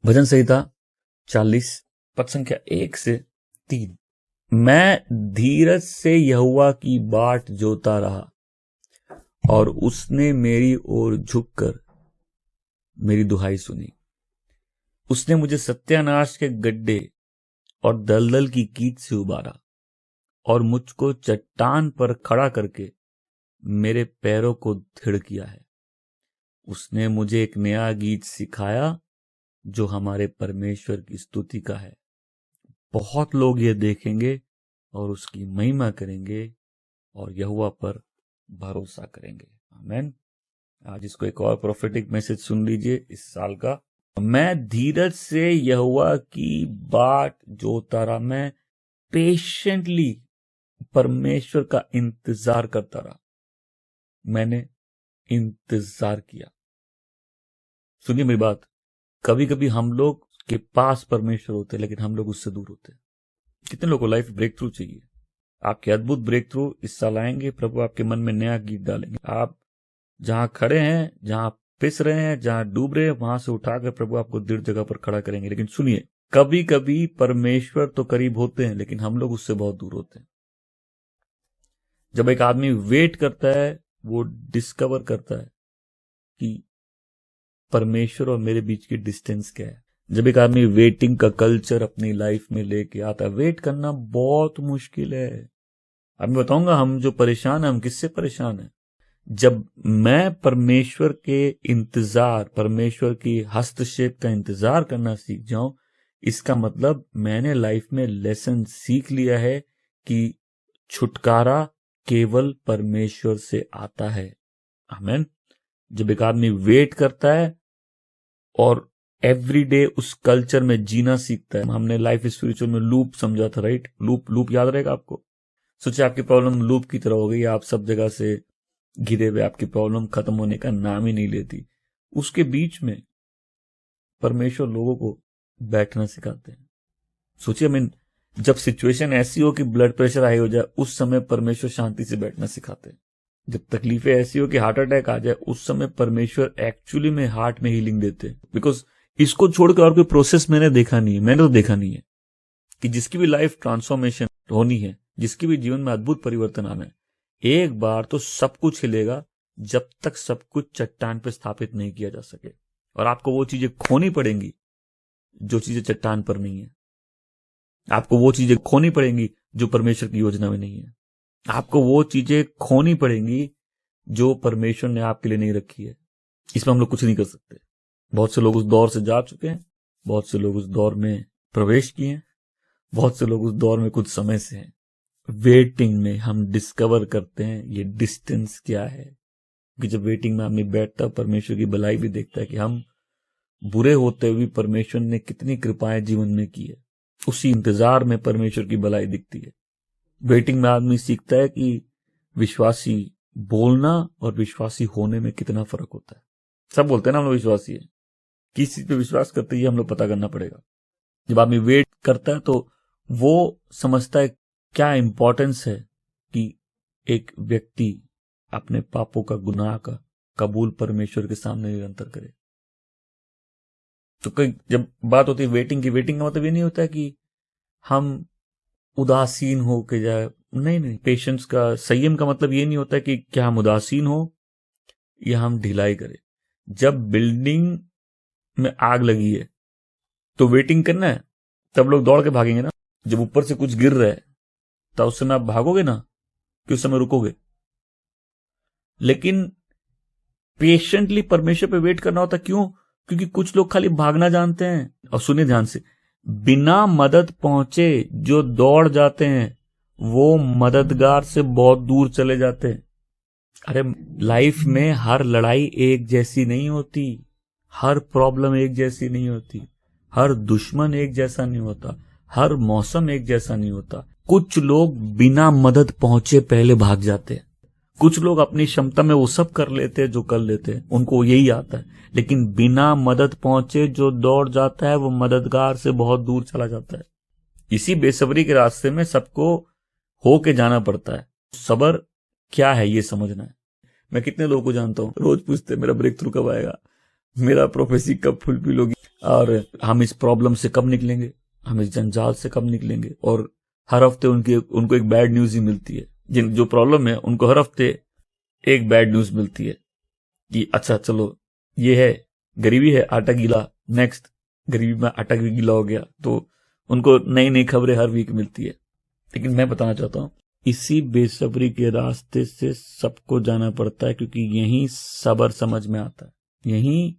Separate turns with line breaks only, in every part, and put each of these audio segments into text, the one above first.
भजन संहिता 40 पद संख्या 1 से 3। मैं धीरज से यहोवा की बाट जोता रहा और उसने मेरी ओर झुककर मेरी दुहाई सुनी। उसने मुझे सत्यानाश के गड्ढे और दलदल की कीच से उबारा और मुझको चट्टान पर खड़ा करके मेरे पैरों को दृढ़ किया है। उसने मुझे एक नया गीत सिखाया जो हमारे परमेश्वर की स्तुति का है। बहुत लोग ये देखेंगे और उसकी महिमा करेंगे और यहोवा पर भरोसा करेंगे। आमीन। आज इसको एक और प्रोफेटिक मैसेज सुन लीजिए इस साल का। मैं धीरज से यहोवा की बाट जोता रहा, मैं पेशेंटली परमेश्वर का इंतजार करता रहा। मैंने इंतजार किया। सुनिए मेरी बात, कभी कभी हम लोग के पास परमेश्वर होते हैं लेकिन हम लोग उससे दूर होते हैं। कितने लोगों को लाइफ ब्रेक थ्रू चाहिए? आपके अद्भुत ब्रेक थ्रू इस साल आएंगे। प्रभु आपके मन में नया गीत डालेंगे। आप जहां खड़े हैं, जहां पिस रहे हैं, जहां डूब रहे हैं, वहां से उठाकर प्रभु आपको दृढ़ जगह पर खड़ा करेंगे। लेकिन सुनिए, कभी कभी परमेश्वर तो करीब होते हैं लेकिन हम लोग उससे बहुत दूर होते हैं। जब एक आदमी वेट करता है, वो डिस्कवर करता है कि परमेश्वर और मेरे बीच की डिस्टेंस क्या है। जब एक आदमी वेटिंग का कल्चर अपनी लाइफ में लेके आता है, वेट करना बहुत मुश्किल है। अब मैं बताऊंगा हम जो परेशान है, हम किससे परेशान है। जब मैं परमेश्वर के इंतजार, परमेश्वर की हस्तक्षेप का इंतजार करना सीख जाऊं, इसका मतलब मैंने लाइफ में लेसन सीख लिया है कि छुटकारा केवल परमेश्वर से आता है। आमीन। जब एक आदमी वेट करता है और एवरीडे उस कल्चर में जीना सीखता है। हमने लाइफ स्पिरिचुअल में लूप समझा था, राइट? लूप याद रहेगा आपको। सोचिए आपकी प्रॉब्लम लूप की तरह हो गई, आप सब जगह से घिरे हुए, आपकी प्रॉब्लम खत्म होने का नाम ही नहीं लेती। उसके बीच में परमेश्वर लोगों को बैठना सिखाते हैं। सोचिए, जब सिचुएशन ऐसी हो कि ब्लड प्रेशर हाई हो जाए, उस समय परमेश्वर शांति से बैठना सिखाते हैं। जब तकलीफें ऐसी हो कि हार्ट अटैक आ जाए, उस समय परमेश्वर एक्चुअली में हार्ट में हीलिंग देते हैं। बिकॉज इसको छोड़कर और कोई प्रोसेस मैंने देखा नहीं है, मैंने तो देखा नहीं है कि जिसकी भी लाइफ ट्रांसफॉर्मेशन होनी है, जिसकी भी जीवन में अद्भुत परिवर्तन आना है, एक बार तो सब कुछ हिलेगा जब तक सब कुछ चट्टान पर स्थापित नहीं किया जा सके। और आपको वो चीजें खोनी पड़ेंगी जो चीजें चट्टान पर नहीं है। आपको वो चीजें खोनी पड़ेंगी जो परमेश्वर की योजना में नहीं है। आपको वो चीजें खोनी पड़ेंगी जो परमेश्वर ने आपके लिए नहीं रखी है। इसमें हम लोग कुछ नहीं कर सकते। बहुत से लोग उस दौर से जा चुके हैं, बहुत से लोग उस दौर में प्रवेश किए हैं, बहुत से लोग उस दौर में कुछ समय से हैं। वेटिंग में हम डिस्कवर करते हैं ये डिस्टेंस क्या है। क्योंकि जब वेटिंग में आदमी बैठता, परमेश्वर की भलाई भी देखता है कि हम बुरे होते हुए परमेश्वर ने कितनी कृपाएं जीवन में की है। उसी इंतजार में परमेश्वर की भलाई दिखती है। वेटिंग में आदमी सीखता है कि विश्वासी बोलना और विश्वासी होने में कितना फर्क होता है। सब बोलते हैं ना हम लोग विश्वासी है, किस चीज पे विश्वास करते हैं हम लोग पता करना पड़ेगा। जब आदमी वेट करता है तो वो समझता है क्या इंपॉर्टेंस है कि एक व्यक्ति अपने पापों का, गुनाह का कबूल परमेश्वर के सामने निरंतर करे। तो जब बात होती है वेटिंग की, वेटिंग का मतलब ये नहीं होता है कि हम उदासीन हो के जाए। नहीं, पेशेंस का, संयम का मतलब ये नहीं होता कि क्या हम उदासीन हो या हम ढिलाई करें। जब बिल्डिंग में आग लगी है तो वेटिंग करना है, तब लोग दौड़ के भागेंगे ना। जब ऊपर से कुछ गिर रहा है तब उस समय आप भागोगे ना, कि उस समय रुकोगे। लेकिन पेशेंटली परमेश्वर पे वेट करना होता। क्यों? क्योंकि कुछ लोग खाली भागना जानते हैं। और सुनिए ध्यान से, बिना मदद पहुंचे जो दौड़ जाते हैं वो मददगार से बहुत दूर चले जाते हैं। अरे लाइफ में हर लड़ाई एक जैसी नहीं होती, हर प्रॉब्लम एक जैसी नहीं होती, हर दुश्मन एक जैसा नहीं होता, हर मौसम एक जैसा नहीं होता। कुछ लोग बिना मदद पहुंचे पहले भाग जाते हैं। कुछ लोग अपनी क्षमता में वो सब कर लेते हैं जो कर लेते हैं, उनको यही आता है। लेकिन बिना मदद पहुंचे जो दौड़ जाता है वो मददगार से बहुत दूर चला जाता है। इसी बेसब्री के रास्ते में सबको होके जाना पड़ता है। सब्र क्या है ये समझना है। मैं कितने लोगों को जानता हूं, रोज पूछते मेरा ब्रेक थ्रू कब आएगा, मेरा प्रोफेसी कब फुलफिल होगी। और हम इस प्रॉब्लम से कब निकलेंगे, हम इस जंजाल से कब निकलेंगे। और हर हफ्ते उनको एक बैड न्यूज ही मिलती है। जिन जो प्रॉब्लम है उनको हर हफ्ते एक बैड न्यूज मिलती है कि अच्छा चलो ये है, गरीबी है, आटा गीला, नेक्स्ट गरीबी में आटा भी गीला हो गया। तो उनको नई नई खबरें हर वीक मिलती है। लेकिन मैं बताना चाहता हूं, इसी बेसब्री के रास्ते से सबको जाना पड़ता है, क्योंकि यही सब्र समझ में आता है। यही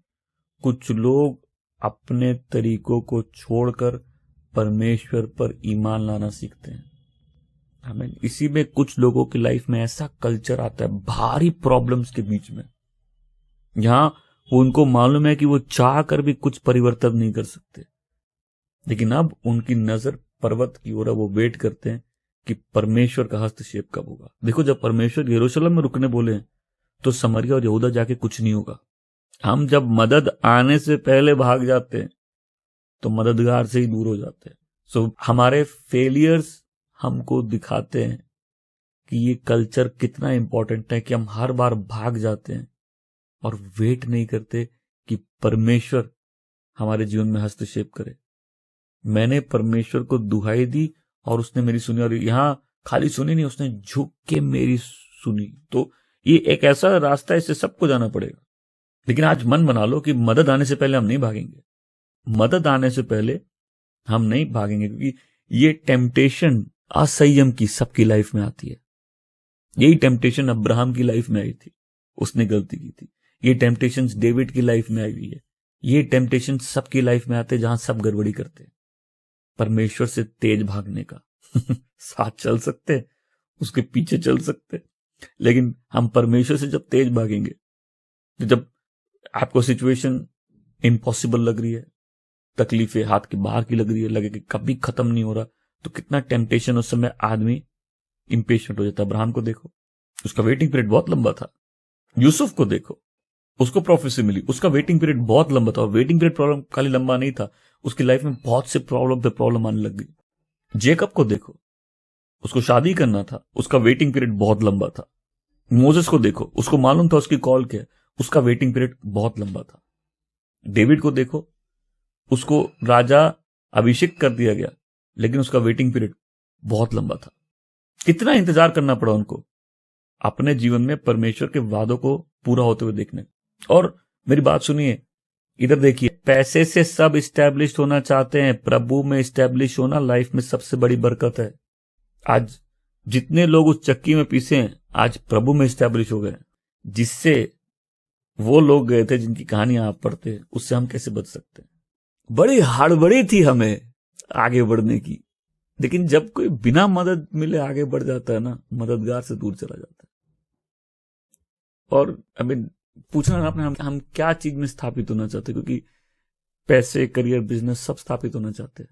कुछ लोग अपने तरीकों को छोड़कर परमेश्वर पर ईमान लाना सीखते हैं। हमें इसी में कुछ लोगों की लाइफ में ऐसा कल्चर आता है भारी प्रॉब्लम्स के बीच में, जहां उनको मालूम है कि वो चाह कर भी कुछ परिवर्तन नहीं कर सकते, लेकिन अब उनकी नजर पर्वत की ओर, वो वेट करते हैं कि परमेश्वर का हस्तक्षेप कब होगा। देखो, जब परमेश्वर यरूशलेम में रुकने बोले तो समरिया और यहूदा जाके कुछ नहीं होगा। हम जब मदद आने से पहले भाग जाते हैं तो मददगार से ही दूर हो जाते हैं। सो हमारे फेलियर्स हमको दिखाते हैं कि ये कल्चर कितना इंपॉर्टेंट है, कि हम हर बार भाग जाते हैं और वेट नहीं करते कि परमेश्वर हमारे जीवन में हस्तक्षेप करे। मैंने परमेश्वर को दुहाई दी और उसने मेरी सुनी, और यहां खाली सुनी नहीं, उसने झुक के मेरी सुनी। तो ये एक ऐसा रास्ता है, इससे सबको जाना पड़ेगा। लेकिन आज मन बना लो कि मदद आने से पहले हम नहीं भागेंगे। मदद आने से पहले हम नहीं भागेंगे, क्योंकि ये टेम्पटेशन असंयम की सबकी लाइफ में आती है। यही टेम्पटेशन अब्राहम की लाइफ में आई थी, उसने गलती की थी। ये टेम्पटेशन डेविड की लाइफ में आई हुई है। ये टेम्पटेशन सबकी लाइफ में आते हैं, जहां सब गड़बड़ी करते हैं। परमेश्वर से तेज भागने का साथ चल सकते, उसके पीछे चल सकते, लेकिन हम परमेश्वर से जब तेज भागेंगे, तो जब आपको सिचुएशन इम्पॉसिबल लग रही है, तकलीफें हाथ के बाहर की लग रही है, लगे कि कभी खत्म नहीं हो रहा, तो कितना टेम्पटेशन उस समय आदमी इंपेशेंट हो जाता है। अब्राहम को देखो, उसका वेटिंग पीरियड बहुत लंबा था। यूसुफ को देखो, उसको प्रोफेसी मिली, उसका वेटिंग पीरियड बहुत लंबा था। और वेटिंग पीरियड प्रॉब्लम खाली लंबा नहीं था, उसकी लाइफ में बहुत से प्रॉब्लम पे प्रॉब्लम आने लग गई। जेकब को देखो, उसको शादी करना था, उसका वेटिंग पीरियड बहुत लंबा था। मोसेस को देखो, उसको मालूम था उसकी कॉल क्या है, उसका वेटिंग पीरियड बहुत लंबा था। डेविड को देखो, उसको राजा अभिषेक कर दिया गया, लेकिन उसका वेटिंग पीरियड बहुत लंबा था। कितना इंतजार करना पड़ा उनको अपने जीवन में परमेश्वर के वादों को पूरा होते हुए देखने। और मेरी बात सुनिए, इधर देखिए, पैसे से सब इस्टेब्लिश होना चाहते हैं, प्रभु में इस्टेब्लिश होना लाइफ में सबसे बड़ी बरकत है। आज जितने लोग उस चक्की में पीसे हैं, आज प्रभु में इस्टेब्लिश हो गए, जिससे वो लोग गए थे जिनकी कहानियां आप पढ़ते हैं, उससे हम कैसे बच सकते हैं। बड़ी हड़बड़ी थी हमें आगे बढ़ने की, लेकिन जब कोई बिना मदद मिले आगे बढ़ जाता है ना, मददगार से दूर चला जाता है। और पूछना ना आपने, हम क्या चीज में स्थापित होना चाहते हैं, क्योंकि पैसे, करियर, बिजनेस सब स्थापित होना चाहते हैं,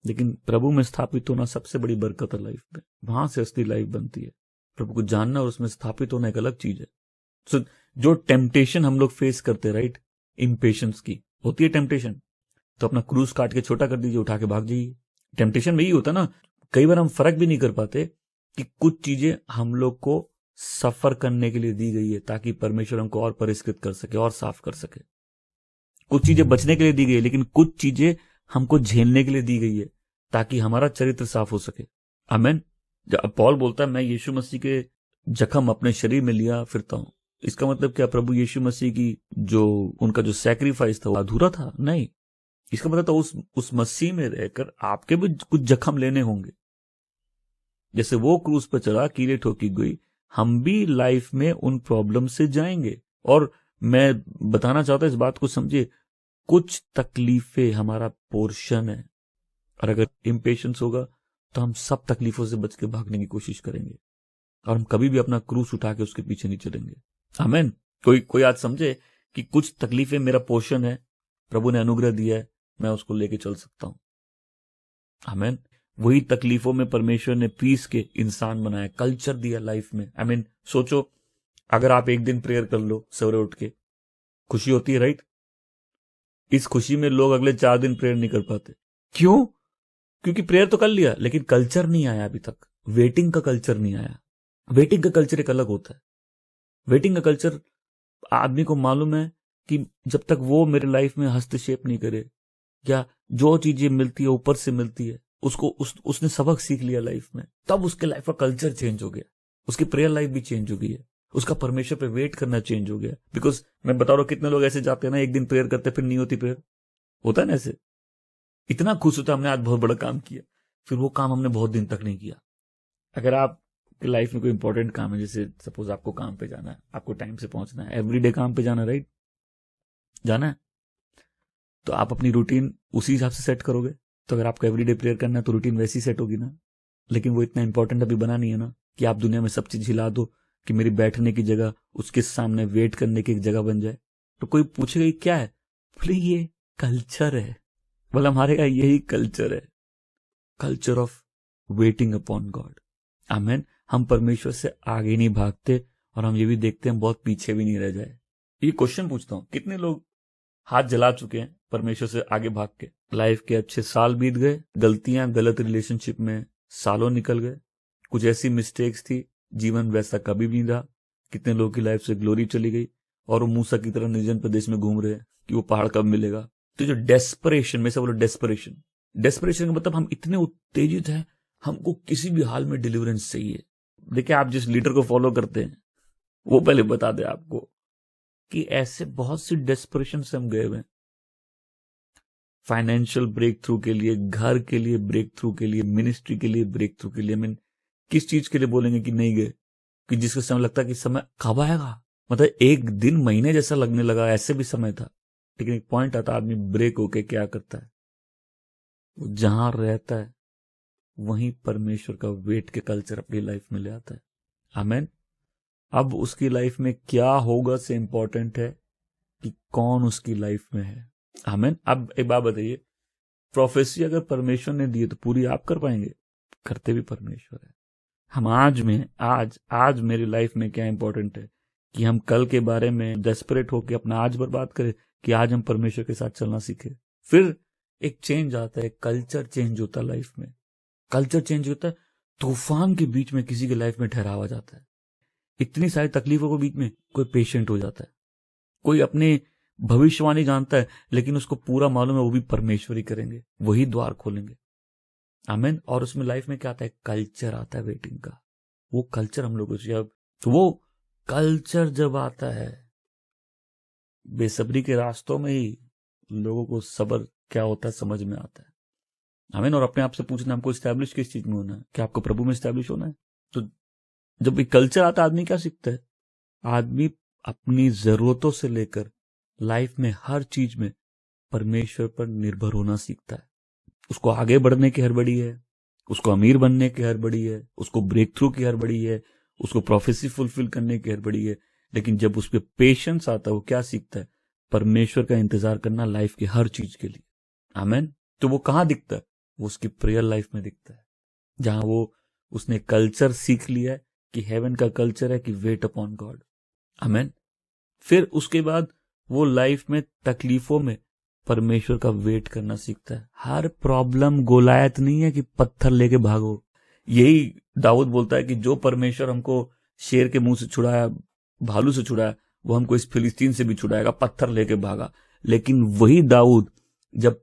लेकिन प्रभु में स्थापित होना सबसे बड़ी बरकत है लाइफ में। वहां से असली लाइफ बनती है। प्रभु को जानना और उसमें स्थापित होना एक अलग चीज है। सो जो टेम्पटेशन हम लोग फेस करते हैं, राइट, इम्पेशंस की होती है टेम्पटेशन, तो अपना क्रूज काट के छोटा कर दीजिए, उठा के भाग जाइए। टेम्पटेशन में यही होता ना, कई बार हम फर्क भी नहीं कर पाते कि कुछ चीजें हम लोग को सफर करने के लिए दी गई है, ताकि परमेश्वर हमको और परिष्कृत कर सके और साफ कर सके। कुछ चीजें बचने के लिए दी गई है, लेकिन कुछ चीजें हमको झेलने के लिए दी गई है, ताकि हमारा चरित्र साफ हो सके। आमीन। जब पौल बोलता है, मैं यीशु मसीह के जख्म अपने शरीर में लिया फिरता हूं, इसका मतलब क्या? प्रभु यीशु मसीह की जो उनका जो सैक्रिफाइस था वो अधूरा था? नहीं, इसका मतलब तो उस मसीह में रहकर आपके भी कुछ जख्म लेने होंगे। जैसे वो क्रूस पर चढ़ा, कीलें ठोकी गई, हम भी लाइफ में उन प्रॉब्लम से जाएंगे। और मैं बताना चाहता हूं, इस बात को समझिए, कुछ तकलीफें हमारा पोर्शन है, और अगर इम्पेशंस होगा तो हम सब तकलीफों से बच के भागने की कोशिश करेंगे, और हम कभी भी अपना क्रूस उठा के उसके पीछे नहीं चलेंगे। आमीन। कोई आज समझे कि कुछ तकलीफें मेरा पोर्शन है, प्रभु ने अनुग्रह दिया है, मैं उसको लेके चल सकता हूं। आमीन। वही तकलीफों में परमेश्वर ने पीस के इंसान बनाया, कल्चर दिया लाइफ में। आमीन। सोचो, अगर आप एक दिन प्रेयर कर लो सवेरे उठ के, खुशी होती है, राइट? इस खुशी में लोग अगले 4 दिन प्रेयर नहीं कर पाते। क्यों? क्योंकि प्रेयर तो कर लिया, लेकिन कल्चर नहीं आया अभी तक। वेटिंग का कल्चर नहीं आया। वेटिंग का कल्चर एक अलग होता है। वेटिंग का कल्चर, आदमी को मालूम है कि जब तक वो मेरे लाइफ में हस्तक्षेप नहीं करे, या जो चीजें मिलती है ऊपर से मिलती है, उसने सबक सीख लिया लाइफ में, तब उसके लाइफ का कल्चर चेंज हो गया, उसकी प्रेयर लाइफ भी चेंज हो गई है, उसका परमेश्वर पे वेट करना चेंज हो गया। बिकॉज मैं बता रहा हूं, कितने लोग ऐसे जाते हैं ना, एक दिन प्रेयर करते फिर नहीं होती प्रेयर, होता है ना ऐसे। इतना खुश होता हमने आज बहुत बड़ा काम किया, फिर वो काम हमने बहुत दिन तक नहीं किया। अगर आपकी लाइफ में कोई इंपॉर्टेंट काम है, जैसे सपोज आपको काम पे जाना है, आपको टाइम से पहुंचना है, एवरीडे काम पे जाना, राइट, जाना है, तो आप अपनी रूटीन उसी हिसाब से सेट करोगे। तो अगर आपको एवरीडे प्रेयर करना है तो रूटीन वैसी सेट होगी ना। लेकिन वो इतना इंपॉर्टेंट अभी बना नहीं है ना कि आप दुनिया में सब चीज हिला दो कि मेरी बैठने की जगह उसके सामने वेट करने की एक जगह बन जाए। तो कोई पूछेगा ये क्या है, बोले ये कल्चर है। बोला हमारे का यही कल्चर है, culture of waiting upon God. Amen. हम परमेश्वर से आगे नहीं भागते और हम ये भी देखते हैं बहुत पीछे भी नहीं रह जाए। ये क्वेश्चन पूछता हूं, कितने लोग हाथ जला चुके हैं परमेश्वर से आगे भाग के? लाइफ के अच्छे साल बीत गए, गलतियां गलत रिलेशनशिप में सालों निकल गए, कुछ ऐसी मिस्टेक्स थी, जीवन वैसा कभी भी नहीं रहा। कितने लोगों की लाइफ से ग्लोरी चली गई और वो मूसा की तरह निर्जन प्रदेश में घूम रहे हैं कि वो पहाड़ कब मिलेगा। तो जो डेस्परेशन, में से बोलो डेस्परेशन, डेस्परेशन का मतलब हम इतने उत्तेजित हैं, हमको किसी भी हाल में डिलीवरेंस चाहिए। देखिए, आप जिस लीडर को फॉलो करते हैं वो पहले बता दे आपको कि ऐसे बहुत सी डेस्परेशन से हम गए हुए हैं। फाइनेंशियल ब्रेक थ्रू के लिए, घर के लिए ब्रेक थ्रू के लिए, मिनिस्ट्री के लिए ब्रेक थ्रू के लिए। मीन किस चीज के लिए बोलेंगे कि नहीं गए, कि जिसका समय लगता है कि समय कब आएगा, मतलब एक दिन महीने जैसा लगने लगा, ऐसे भी समय था। लेकिन एक पॉइंट आता, आदमी ब्रेक होके क्या करता है, वो जहां रहता है वहीं परमेश्वर का वेट के कल्चर अपनी लाइफ में ले आता है। आमेन। अब उसकी लाइफ में क्या होगा से इंपॉर्टेंट है कि कौन उसकी लाइफ में है। आमेन। अब एक बात बताइए, प्रोफेसी अगर परमेश्वर ने दी है तो पूरी आप कर पाएंगे? करते भी परमेश्वर है। हम आज मेरी लाइफ में क्या इंपॉर्टेंट है कि हम कल के बारे में डेस्परेट होकर अपना आज बर्बाद करें, कि आज हम परमेश्वर के साथ चलना सीखे। फिर एक चेंज आता है, कल्चर चेंज होता है लाइफ में। कल्चर चेंज होता है, तूफान के बीच में किसी की लाइफ में ठहराव आ जाता है। इतनी सारी तकलीफों के बीच में कोई पेशेंट हो जाता है, कोई अपने भविष्यवाणी जानता है लेकिन उसको पूरा मालूम है वो भी परमेश्वर ही करेंगे, वही द्वार खोलेंगे। आमेन। और उसमें लाइफ में क्या आता है, कल्चर आता है वेटिंग का। वो कल्चर हम लोग वो कल्चर जब आता है, बेसब्री के रास्तों में ही लोगों को सब्र क्या होता है समझ में आता है। आमीन। और अपने आप से पूछना, हमको स्टैब्लिश किस चीज में होना है? क्या आपको प्रभु में स्टैब्लिश होना है? तो जब ये कल्चर आता है, आदमी क्या सीखता है? आदमी अपनी जरूरतों से लेकर लाइफ में हर चीज में परमेश्वर पर निर्भर होना सीखता है। उसको आगे बढ़ने की हड़बड़ी है, उसको अमीर बनने की हड़बड़ी है, उसको ब्रेक थ्रू की हड़बड़ी है, उसको प्रोफेसी फुलफिल करने की हड़बड़ी है। लेकिन जब उस पर पेशेंस आता है, वो क्या सीखता है? परमेश्वर का इंतजार करना लाइफ की हर चीज के लिए। आमेन। तो वो कहां दिखता है? वो उसकी प्रेयर लाइफ में दिखता है, जहां उसने कल्चर सीख लिया है कि हेवन का कल्चर है कि वेट अपॉन गॉड। आमेन। फिर उसके बाद वो लाइफ में तकलीफों में परमेश्वर का वेट करना सीखता है। हर प्रॉब्लम गोलायत नहीं है कि पत्थर लेके भागो। यही दाऊद बोलता है कि जो परमेश्वर हमको शेर के मुंह से छुड़ाया, भालू से छुड़ाया, वो हमको इस फिलिस्तीन से भी छुड़ाएगा, पत्थर लेके भागा। लेकिन वही दाऊद जब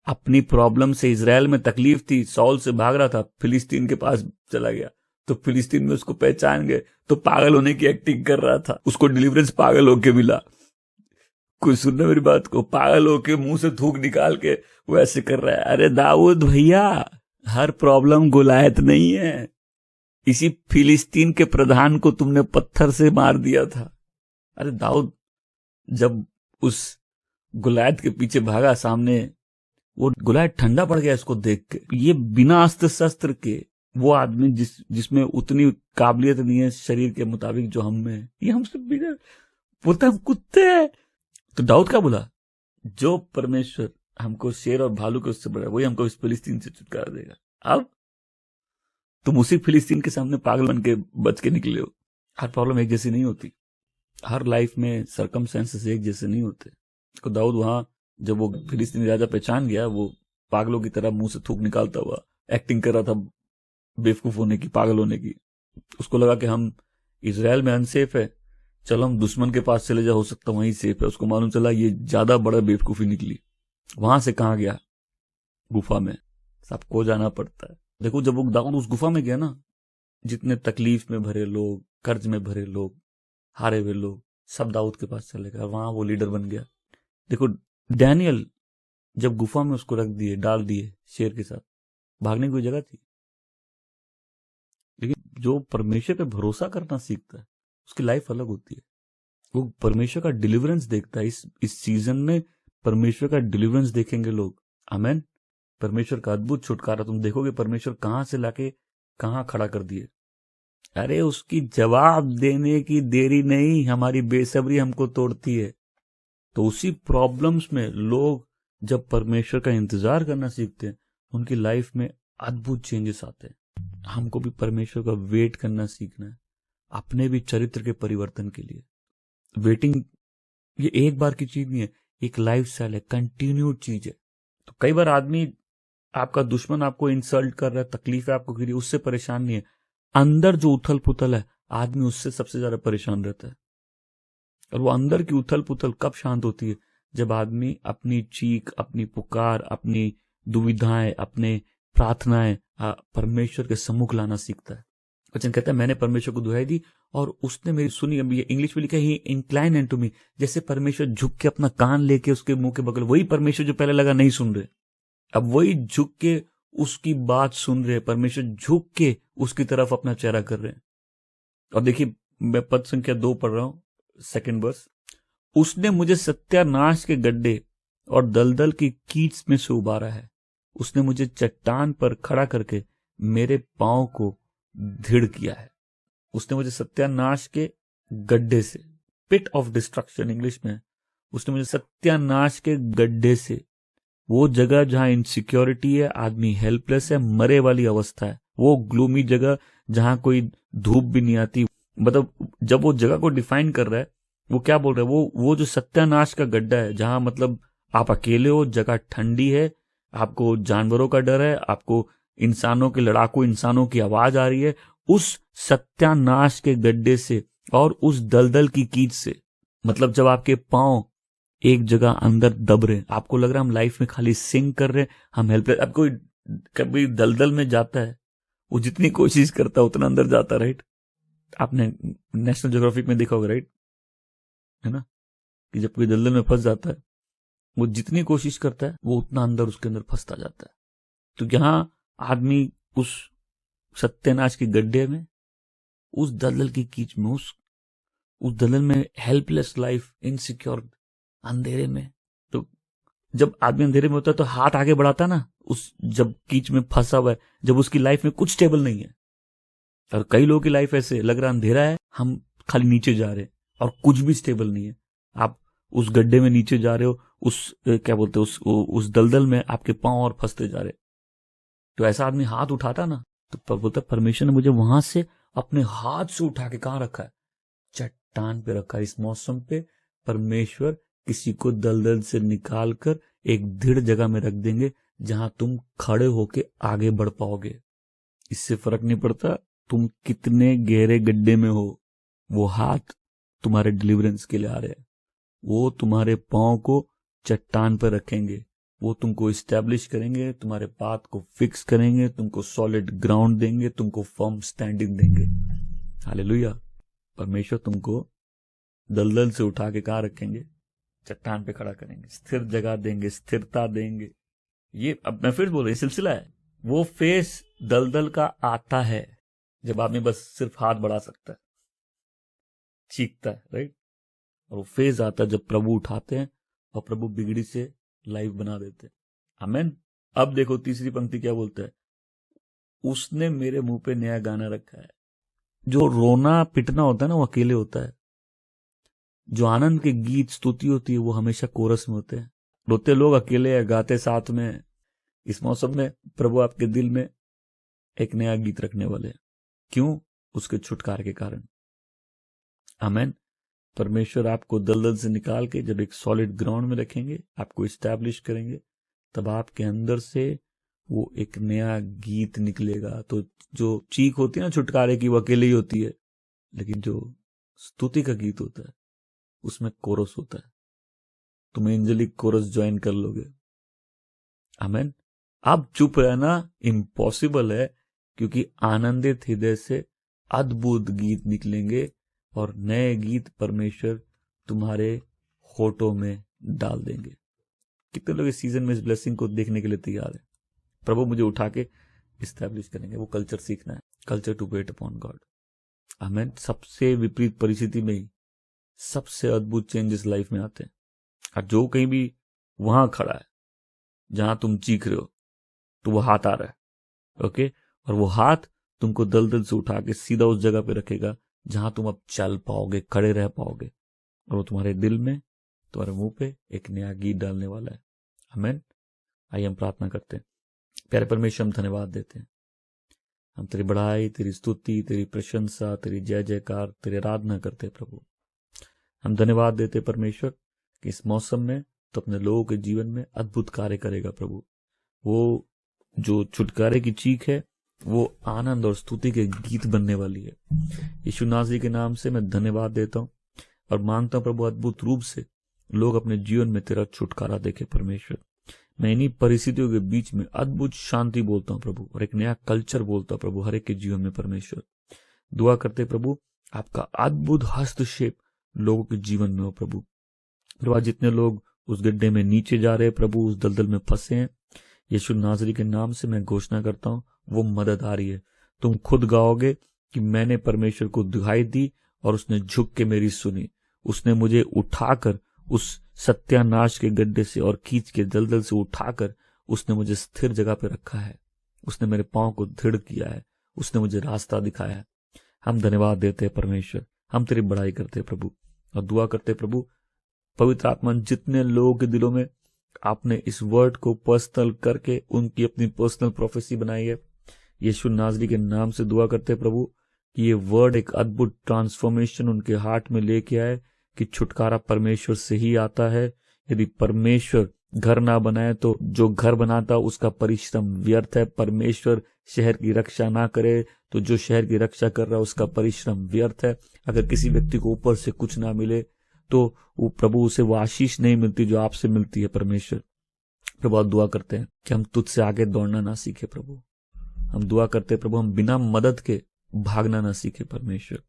अपनी प्रॉब्लम से, इजराइल में तकलीफ थी, सौल से भाग रहा था, फिलिस्तीन के पास चला गया तो फिलिस्तीन में उसको पहचान गए तो पागल होने की एक्टिंग कर रहा था, उसको डिलीवरेंस पागल होके मिला। कोई सुनना मेरी बात को? पागल होके मुंह से थूक निकाल के वो ऐसे कर रहा है। अरे दाऊद भैया, हर प्रॉब्लम गोलायत नहीं है। इसी फिलिस्तीन के प्रधान को तुमने पत्थर से मार दिया था। अरे दाऊद जब उस गोलायत के पीछे भागा, सामने वो गोलायत ठंडा पड़ गया इसको देख के। ये बिना अस्त्र शस्त्र के वो आदमी जिसमें उतनी काबिलियत नहीं है शरीर के मुताबिक जो हम में है, ये हमसे बिना बोलता हम कुत्ते हैं। तो दाऊद क्या बोला? जो परमेश्वर हमको शेर और भालू के उससे बड़ा, वही हमको इस फिलिस्तीन से छुटकारा देगा। अब तुम उसी फिलिस्तीन के सामने पागल बन के बच के निकले हो। हर प्रॉब्लम एक जैसी नहीं होती, हर लाइफ में सरकमस्टेंसेस एक जैसे नहीं होते। तो दाऊद वहां जब वो फिलिस्तीनी राजा पहचान गया, वो पागलों की तरह मुंह से थूक निकालता हुआ एक्टिंग कर रहा था, बेवकूफ होने की, पागल होने की। उसको लगा कि हम इजराइल में अनसेफ है, चलो हम दुश्मन के पास चले जाओ, हो सकता वहीं सेफ है। उसको मालूम चला ये ज्यादा बड़ा बेवकूफी निकली। वहां से कहां गया? गुफा में सबको जाना पड़ता है। देखो जब वो दाऊद उस गुफा में गया ना, जितने तकलीफ में भरे लोग, कर्ज में भरे लोग, हारे हुए लोग, सब दाऊद के पास चले गए, वहां वो लीडर बन गया। देखो डैनियल जब गुफा में उसको रख दिए, डाल दिए शेर के साथ, भागने की कोई जगह थी? लेकिन जो परमेश्वर पे भरोसा करना सीखता है उसकी लाइफ अलग होती है। वो परमेश्वर का डिलीवरेंस देखता है। इस सीजन में परमेश्वर का डिलीवरेंस देखेंगे लोग। आमेन। परमेश्वर का अद्भुत छुटकारा तुम देखोगे। परमेश्वर कहां से लाके कहां खड़ा कर दिए। अरे उसकी जवाब देने की देरी नहीं, हमारी बेसब्री हमको तोड़ती है। तो उसी प्रॉब्लम्स में लोग जब परमेश्वर का इंतजार करना सीखते हैं, उनकी लाइफ में अद्भुत चेंजेस आते हैं। हमको भी परमेश्वर का वेट करना सीखना है, अपने भी चरित्र के परिवर्तन के लिए। वेटिंग ये एक बार की चीज नहीं है, एक लाइफ स्टाइल है, कंटिन्यूड चीज है। तो कई बार आदमी, आपका दुश्मन आपको इंसल्ट कर रहा है, तकलीफ है आपको गिरी, उससे परेशान नहीं है। अंदर जो उथल पुथल है, आदमी उससे सबसे ज्यादा परेशान रहता है। और वो अंदर की उथल पुथल कब शांत होती है? जब आदमी अपनी चीख, अपनी पुकार, अपनी दुविधाएं, अपने प्रार्थनाएं परमेश्वर के सम्मुख लाना सीखता है। वचन कहता है मैंने परमेश्वर को दुहाई दी और उसने मेरी सुनी। अभी इंग्लिश में लिखा है ही इंक्लाइन एंड टू मी। जैसे परमेश्वर झुक के अपना कान लेके उसके मुंह के बगल, वही परमेश्वर जो पहले लगा नहीं सुन रहे, अब वही झुक के उसकी बात सुन रहे। परमेश्वर झुक के उसकी तरफ अपना चेहरा कर रहे हैं। और देखिए मैं पद संख्या 2 पढ़ रहा हूं, सेकंड वर्स। उसने मुझे सत्यानाश के गड्ढे और दलदल की कीच में से उबारा है। उसने मुझे चट्टान पर खड़ा करके मेरे पांव को दृढ़ किया है। उसने मुझे सत्यानाश के गड्ढे से, पिट ऑफ डिस्ट्रक्शन इंग्लिश में, उसने मुझे सत्यानाश के गड्ढे से, वो जगह जहां इनसिक्योरिटी है, आदमी हेल्पलेस है, मरे वाली अवस्था है, वो ग्लूमी जगह जहां कोई धूप भी नहीं आती। मतलब जब वो जगह को डिफाइन कर रहा है, वो क्या बोल रहा है, वो जो सत्यानाश का गड्ढा है, जहां मतलब आप अकेले हो, जगह ठंडी है, आपको जानवरों का डर है, आपको इंसानों के, लड़ाकू इंसानों की आवाज आ रही है, उस सत्यानाश के गड्ढे से और उस दलदल की कीच से, मतलब जब आपके पांव एक जगह अंदर दब रहे, आपको लग रहा है हम लाइफ में खाली सिंक कर रहे, हम हेल्पलेस। अब कोई कभी दलदल में जाता है, वो जितनी कोशिश करता है उतना अंदर जाता, राइट? आपने नेशनल ज्योग्राफिक में देखा होगा, राइट? है ना, कि जब कोई दलदल में फंस जाता है, वो जितनी कोशिश करता है वो उतना अंदर उसके अंदर फंसता जाता है। तो यहां आदमी उस सत्यानाश के गड्ढे में, उस दलदल की कीच में, उस दलदल में, हेल्पलेस लाइफ, इनसिक्योर, अंधेरे में। तो जब आदमी अंधेरे में होता है तो हाथ आगे बढ़ाता है ना, उस जब कीच में फंसा हुआ है, जब उसकी लाइफ में कुछ स्टेबल नहीं है। और कई लोगों की लाइफ ऐसे लग रहा अंधेरा है, हम खाली नीचे जा रहे हैं और कुछ भी स्टेबल नहीं है। आप उस गड्ढे में नीचे जा रहे हो, उस क्या बोलते हैं, उस दलदल में आपके पांव और फंसते जा रहे। तो ऐसा आदमी हाथ उठाता ना, तो बोलता परमेश्वर ने मुझे वहां से अपने हाथ से उठा के कहां रखा है? चट्टान पे रखा है। इस मौसम पे परमेश्वर किसी को दलदल से निकालकर एक दृढ़ जगह में रख देंगे, जहां तुम खड़े होके आगे बढ़ पाओगे। इससे फर्क नहीं पड़ता तुम कितने गहरे गड्ढे में हो, वो हाथ तुम्हारे डिलीवरेंस के लिए आ रहे हैं। वो तुम्हारे पांव को चट्टान पर रखेंगे, वो तुमको इस्टेब्लिश करेंगे, तुम्हारे बात को फिक्स करेंगे, तुमको सॉलिड ग्राउंड देंगे, तुमको फर्म स्टैंडिंग देंगे। हालेलुया। परमेश्वर तुमको दलदल से उठा के कहां रखेंगे? चट्टान पे खड़ा करेंगे, स्थिर जगह देंगे, स्थिरता देंगे। ये अब मैं फिर बोल रहा हूं, सिलसिला है। वो फेस दलदल का आता है जब आदमी बस सिर्फ हाथ बढ़ा सकता है, चीखता है, राइट? और वो फेज आता है जब प्रभु उठाते हैं और प्रभु बिगड़ी से लाइफ बना देते हैं। आमेन। अब देखो तीसरी पंक्ति क्या बोलता है, उसने मेरे मुंह पे नया गाना रखा है। जो रोना पिटना होता है ना, वो अकेले होता है। जो आनंद के गीत स्तुति होती है वो हमेशा कोरस में होते हैं। रोते लोग अकेले है, गाते साथ में। इस मौसम में प्रभु आपके दिल में एक नया गीत रखने वाले हैं। क्यों? उसके छुटकारे के कारण। आमेन। परमेश्वर आपको दलदल से निकाल के जब एक सॉलिड ग्राउंड में रखेंगे, आपको इस्टेब्लिश करेंगे, तब आपके अंदर से वो एक नया गीत निकलेगा। तो जो चीख होती है ना छुटकारे की, वो अकेले ही होती है, लेकिन जो स्तुति का गीत होता है उसमें कोरस होता है। तुम एंजेलिक कोरस ज्वाइन कर लोगे। आमेन। अब चुप रहना इम्पॉसिबल है, क्योंकि आनंदित हृदय से अद्भुत गीत निकलेंगे और नए गीत परमेश्वर तुम्हारे होठों में डाल देंगे। कितने लोग इस सीजन में इस ब्लेसिंग को देखने के लिए तैयार है? प्रभु मुझे उठा के इस्टेब्लिश करेंगे। वो कल्चर सीखना है, culture to wait upon God. आमीन। सबसे विपरीत परिस्थिति में ही सबसे अद्भुत चेंजेस लाइफ में आते हैं। और जो कहीं भी वहां खड़ा है जहां तुम चीख रहे हो, तो वो हाथ आ रहा है, ओके, और वो हाथ तुमको दलदल से उठा के सीधा उस जगह पे रखेगा जहां तुम अब चल पाओगे, खड़े रह पाओगे, और वो तुम्हारे दिल में, तुम्हारे मुंह पे एक नया गीत डालने वाला है। आमीन। आइए हम प्रार्थना करते हैं। प्यारे परमेश्वर, हम धन्यवाद देते हैं, हम तेरी बड़ाई, तेरी स्तुति, तेरी प्रशंसा, तेरी जय जयकार, तेरी आराधना करते हैं प्रभु। हम धन्यवाद देते परमेश्वर कि इस मौसम में तो अपने लोगों के जीवन में अद्भुत कार्य करेगा प्रभु। वो जो छुटकारे की चीख है वो आनंद और स्तुति के गीत बनने वाली है। यीशु नासरी के नाम से मैं धन्यवाद देता हूं और मांगता हूं प्रभु, अद्भुत रूप से लोग अपने जीवन में तेरा छुटकारा देखे परमेश्वर। मैं इन्हीं परिस्थितियों के बीच में अद्भुत शांति बोलता हूं प्रभु, और एक नया कल्चर बोलता हूं प्रभु हर एक के जीवन में परमेश्वर। दुआ करते प्रभु आपका अद्भुत हस्तक्षेप लोगों के जीवन में हो प्रभु। प्रभु जितने लोग उस गड्ढे में नीचे जा रहे हैं प्रभु, उस दलदल में फंसे हैं, यीशु नासरी के नाम से मैं घोषणा करता हूं वो मदद आ रही है। तुम खुद गाओगे कि मैंने परमेश्वर को दुहाई दी और उसने झुक के मेरी सुनी। उसने मुझे उठाकर उस सत्यानाश के गड्ढे से और खींच के दलदल से उठाकर उसने मुझे स्थिर जगह पे रखा है। उसने मेरे पांव को दृढ़ किया है, उसने मुझे रास्ता दिखाया है। हम धन्यवाद देते हैं परमेश्वर, हम तेरी बड़ाई करते हैं प्रभु, और दुआ करते हैं प्रभु पवित्र आत्मा जितने लोगों के दिलों में आपने इस वर्ड को पर्सनल करके उनकी अपनी पर्सनल प्रोफेसी बनाई है, यीशु नासरी के नाम से दुआ करते हैं प्रभु कि ये वर्ड एक अद्भुत ट्रांसफॉर्मेशन उनके हार्ट में लेके आए कि छुटकारा परमेश्वर से ही आता है। यदि परमेश्वर घर ना बनाए तो जो घर बनाता उसका परिश्रम व्यर्थ है। परमेश्वर शहर की रक्षा ना करे तो जो शहर की रक्षा कर रहा है उसका परिश्रम व्यर्थ है। अगर किसी व्यक्ति को ऊपर से कुछ ना मिले तो वो प्रभु उसे वो आशीष नहीं मिलती जो आपसे मिलती है परमेश्वर। प्रभु दुआ करते हैं कि हम तुझसे आगे दौड़ना ना सीखे प्रभु। हम दुआ करते हैं प्रभु हम बिना मदद के भागना ना सीखे परमेश्वर।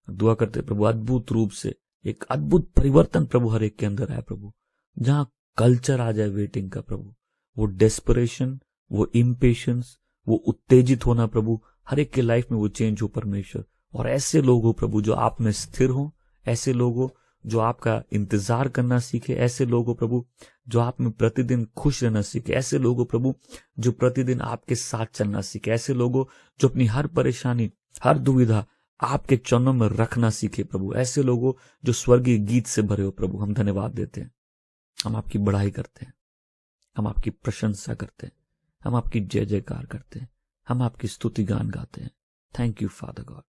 दुआ करते हैं प्रभु अद्भुत रूप से एक अद्भुत परिवर्तन प्रभु हर एक के अंदर आए प्रभु, जहां कल्चर आ जाए वेटिंग का प्रभु, वो डेस्परेशन, वो इम्पेशंस, वो उत्तेजित होना प्रभु हर एक के लाइफ में वो चेंज हो परमेश्वर। और ऐसे लोग हो प्रभु जो आप में स्थिर हो, ऐसे लोग हो जो आपका इंतजार करना सीखे, ऐसे लोग हो प्रभु जो आप में प्रतिदिन खुश रहना सीखे, ऐसे लोग हो प्रभु जो प्रतिदिन आपके साथ चलना सीखे, ऐसे लोग हो जो अपनी हर परेशानी, हर दुविधा आपके चरणों में रखना सीखे प्रभु, ऐसे लोग हो जो स्वर्गीय गीत से भरे हो प्रभु। हम धन्यवाद देते हैं, हम आपकी बढ़ाई करते हैं, हम आपकी प्रशंसा करते हैं, हम आपकी जय जयकार करते हैं, हम आपकी स्तुति गान गाते हैं। Thank you father God.